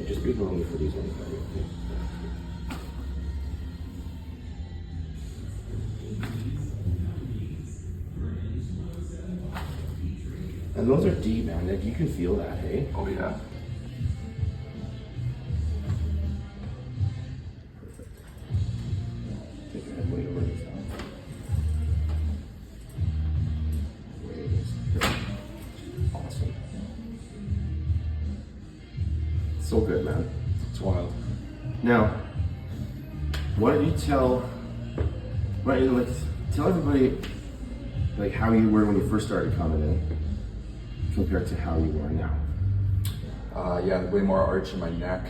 Okay, just be below me for these ones. And those are deep, man. Like, you can feel that, hey? Oh yeah. Perfect. Take your head way over this now. Awesome. So good, man. It's wild. Now, why don't you tell everybody like how you were when you first started coming in compared to how you are now. Yeah, way more arch in my neck.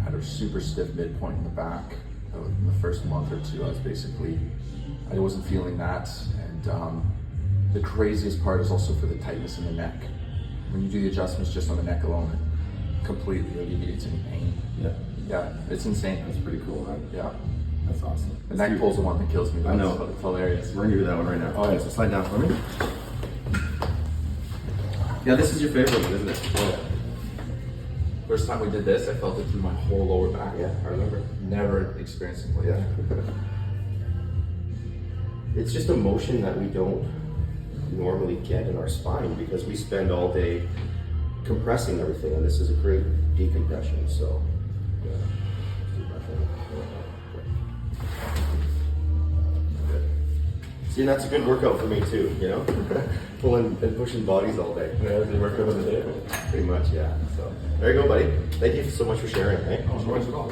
Had a super stiff midpoint in the back. In the first month or two, I wasn't feeling that. And the craziest part is also for the tightness in the neck. When you do the adjustments just on the neck alone, it completely alleviates any pain. Yeah. Yeah, it's insane. That's pretty cool, man. Yeah. That's awesome. The neck pull's the one that kills me. I know. It's hilarious. We're gonna do that one right now. Oh, yeah. So slide down for me. Yeah, this is your favorite one, isn't it? Oh, yeah. First time we did this, I felt it through my whole lower back. Yeah, I remember. Never experienced it like Yeah. that. It's just a motion that we don't normally get in our spine because we spend all day compressing everything, and this is a great decompression. So, yeah. See, that's a good workout for me too. You know, pulling and pushing bodies all day. Yeah, the workout of the day. Pretty much, yeah. So there you go, buddy. Thank you so much for sharing. Hey. Oh, no worries at all.